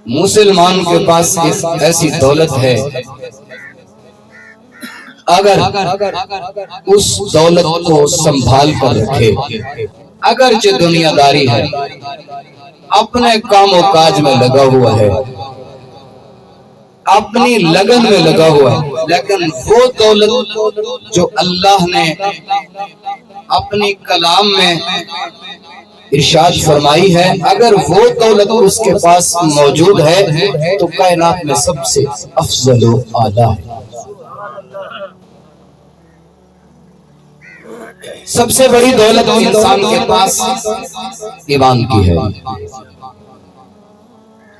مسلمان کے پاس ایک ایسی دولت ہے، اگر اس دولت کو سنبھال کر رکھے، اگرچہ دنیا داری ہے، اپنے کام و کاج میں لگا ہوا ہے، اپنی لگن میں لگا ہوا ہے، لیکن وہ دولت جو اللہ نے اپنی کلام میں ارشاد فرمائی ہے، اگر وہ دولت اس کے پاس موجود ہے تو کائنات میں سب سے افضل و اعلیٰ ہے۔ سب سے بڑی دولت انسان کے پاس ایمان کی ہے،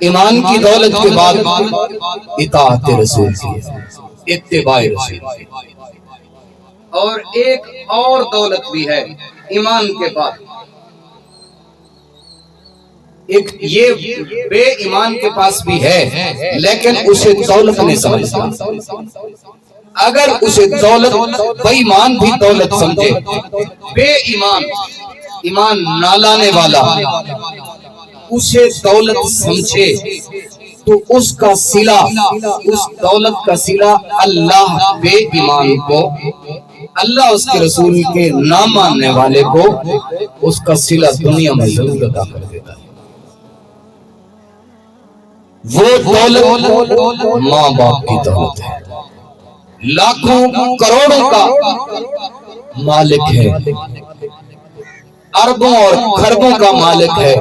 ایمان کی دولت کے بعد اطاعت رسول کی ہے، اتباع رسول کی، اور ایک اور دولت بھی ہے ایمان کے بعد، ایک یہ بے ایمان کے پاس بھی ہے لیکن اسے دولت نہیں سمجھتا۔ اگر اسے دولت بے ایمان بھی دولت سمجھے، بے ایمان ایمان نہ لانے والا اسے دولت سمجھے تو اس کا صلہ، اس دولت کا صلہ اللہ بے ایمان کو، اللہ اس کے رسول کے نہ ماننے والے کو اس کا صلہ دنیا میں ضرور عطا کر دیتا ہے۔ وہ دولت ماں باپ کی دولت ہے، لاکھوں کروڑوں کا مالک ہے، اربوں اور خربوں کا مالک ہے،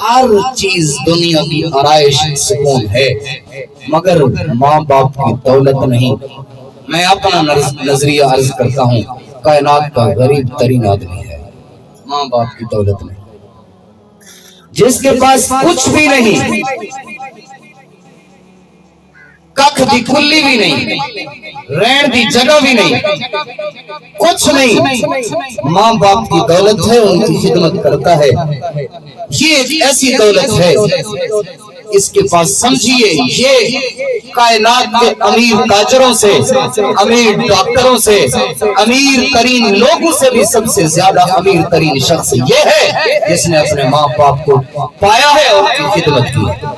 ہر چیز دنیا کی آرائش سکون ہے، مگر ماں باپ کی دولت نہیں۔ میں اپنا نظریہ عرض کرتا ہوں، کائنات کا غریب ترین آدمی ہے ماں باپ کی دولت نہیں۔ جس کے پاس کچھ بھی نہیں، ککھ دی کلی بھی نہیں، رہن دی جگہ بھی نہیں، کچھ نہیں، ماں باپ کی دولت ہے، ان کی خدمت کرتا ہے، یہ ایسی دولت ہے، اس کے پاس سمجھیے یہ کائنات کے امیر تاجروں سے، امیر ڈاکٹروں سے، امیر ترین لوگوں سے بھی سب سے زیادہ امیر ترین شخص یہ ہے جس نے اپنے ماں باپ کو پایا ہے اور ان کی خدمت کی ہے۔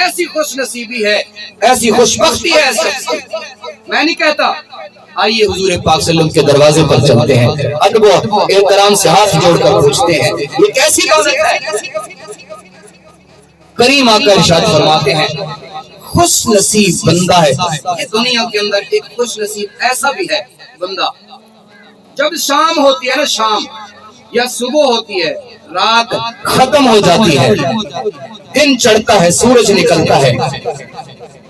ایسی خوش نصیبی ہے، ایسی خوش بختی ہے ایسا، میں نہیں کہتا۔ آئیے حضور پاک صلی اللہ علیہ وسلم کے دروازے پر چلتے ہیں، ادب و احترام سے ہاتھ جوڑ کر پوچھتے ہیں یہ کیسی دولت ہے؟ کریم آقا ارشاد فرماتے ہیں خوش نصیب بندہ ہے، یہ دنیا کے اندر ایک خوش نصیب ایسا بھی ہے بندہ، جب شام ہوتی ہے نا، شام یا صبح ہوتی ہے، رات ختم ہو جاتی ہے، دن چڑھتا ہے، سورج نکلتا ہے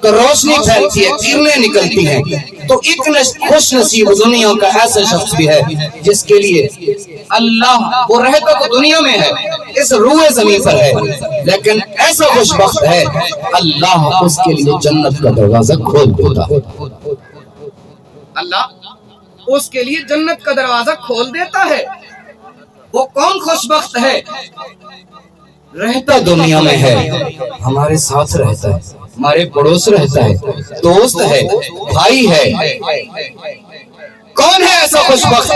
تو روشنی پھیلتی ہے، کرنیں نکلتی ہیں، تو ایک خوش نصیب دنیا کا ایسا شخص بھی ہے جس کے لیے اللہ، وہ رہتا تو دنیا میں ہے، اس روئے زمین پر ہے، لیکن ایسا خوش بخت ہے اللہ اس کے لیے جنت کا دروازہ کھول دیتا ہے۔ اللہ اس کے لیے جنت کا دروازہ کھول دیتا ہے۔ وہ کون خوش بخت ہے؟ رہتا دنیا میں ہے، ہمارے ساتھ رہتا ہے، ہمارے پڑوس رہتا ہے، دوست ہے، بھائی ہے۔ کون ہے ایسا خوش بخت؟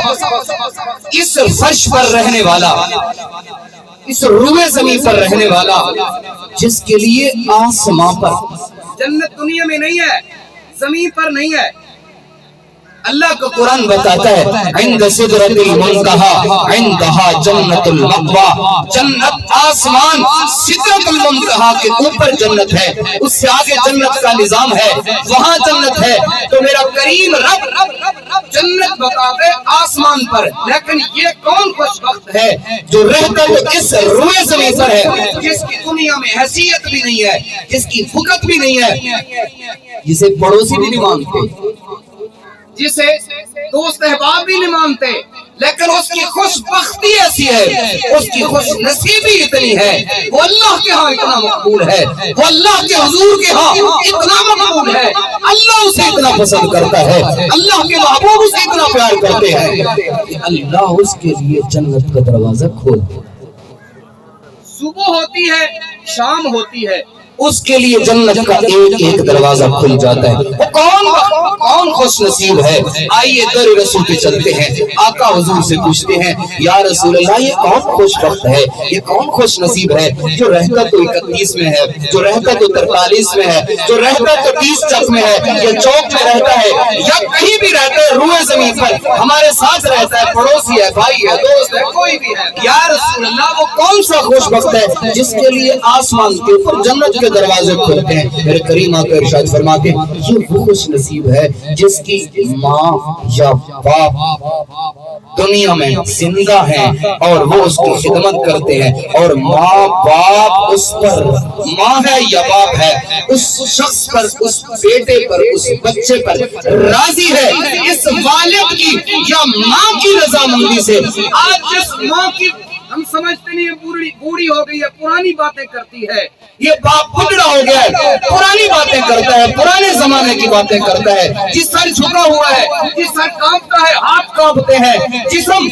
اس فرش پر رہنے والا، اس روئے زمین پر رہنے والا جس کے لیے آسمان پر، جنت دنیا میں نہیں ہے، زمین پر نہیں ہے۔ اللہ کا قرآن بتاتا ہے عند سدرۃ المنتہا عندہا جنت المأویٰ، جنت آسمان سدرۃ المنتہا کے اوپر جنت ہے، اس سے آگے جنت کا نظام ہے، وہاں جنت ہے۔ تو میرا کریم رب جنت بتاتے آسمان پر، لیکن یہ کون خوش بخت ہے جو رہتا تو اس روئے زمین پر ہے، جس کی دنیا میں حیثیت بھی نہیں ہے، جس کی فقط بھی نہیں ہے، جسے پڑوسی بھی نہیں مانتے، جسے دوست احباب بھی نہیں مانتے، لیکن اس کی خوش بختی ایسی ہے، اس کی خوش نصیبی اتنی ہے، وہ اللہ کے ہاں اتنا مقبول ہے، وہ اللہ کے حضور کے ہاں اتنا مقبول ہے، اللہ اسے اتنا پسند کرتا ہے، اللہ کے محبوب اسے اتنا پیار کرتے ہیں کہ اللہ اس کے لیے جنت کا دروازہ کھول دے۔ صبح ہوتی ہے، شام ہوتی ہے، اس کے لیے جنت کا ایک ایک دروازہ کھل جاتا ہے۔ وہ کون خوش نصیب ہے؟ آئیے در رسول پہ چلتے ہیں، آقا حضور سے پوچھتے ہیں یا رسول اللہ یہ کون خوش بخت ہے، یہ کون خوش نصیب ہے جو رہتا تو 31 میں ہے، جو رہتا تو 43 میں ہے، جو رہتا تو 30 چک میں ہے، یا چوک میں رہتا ہے، یا کہیں بھی رہتا ہے روئے زمین پر ہمارے ساتھ رہتا ہے، پڑوسی ہے، بھائی ہے، دوست ہے، کوئی بھی ہے۔ یا رسول اللہ وہ کون سا خوش بخت ہے جس کے لیے آسمان کے اوپر جنت کے دروازے کھلتے ہیں؟ میرے کریم آقا ارشاد فرماتے ہیں یہ وہ خوش نصیب ہے جس کی ماں یا باپ دنیا میں زندہ ہیں اور وہ اس کی خدمت کرتے ہیں، اور ماں باپ اس پر، ماں ہے یا باپ ہے، اس شخص پر، اس بیٹے پر، اس بچے پر راضی ہے اس والد کی یا ماں کی رضامندی سے۔ آج جس ماں کی ہم سمجھتے نہیں ہے بوڑھی ہو گئی ہے، پرانی باتیں کرتی ہے، یہ باپ بڈھڑا ہو گیا ہے، پرانی باتیں کرتا ہے، پرانے زمانے کی باتیں کرتا ہے، جس سر جھکا ہوا ہے، جس سر کانپتا ہے، ہاتھ کانپتے ہیں، جسم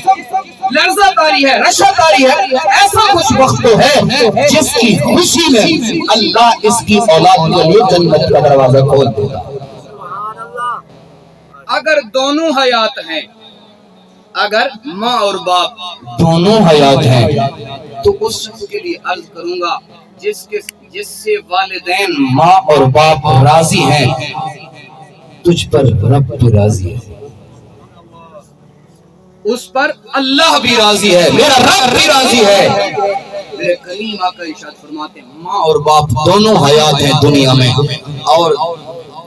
لرزہ داری ہے، رشہ داری ہے، ایسا کچھ وقت تو ہے جس کی خوشی میں اللہ اس کی اولاد کے لیے جنت کا دروازہ کھول دیتا۔ اگر دونوں حیات ہیں، اگر ماں اور باپ دونوں حیات ہیں تو اس شخص کے لیے عرض کروں گا جس سے والدین ماں اور باپ راضی ہیں، تجھ پر رب بھی راضی ہے، اس پر اللہ بھی راضی ہے، میرا رب بھی راضی ہے۔ میرے کریم آقا ارشاد فرماتے ہیں ماں اور باپ دونوں حیات ہیں دنیا میں، اور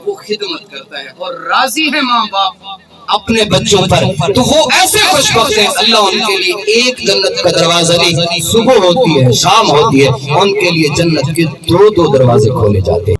وہ خدمت کرتا ہے اور راضی ہے ماں باپ اپنے بچوں پر، تو وہ ایسے خوش بخت ہیں اللہ ان کے لیے ایک جنت کا دروازہ نہیں، صبح ہوتی ہے، شام ہوتی ہے، ان کے لیے جنت کے دو دروازے کھولے جاتے ہیں۔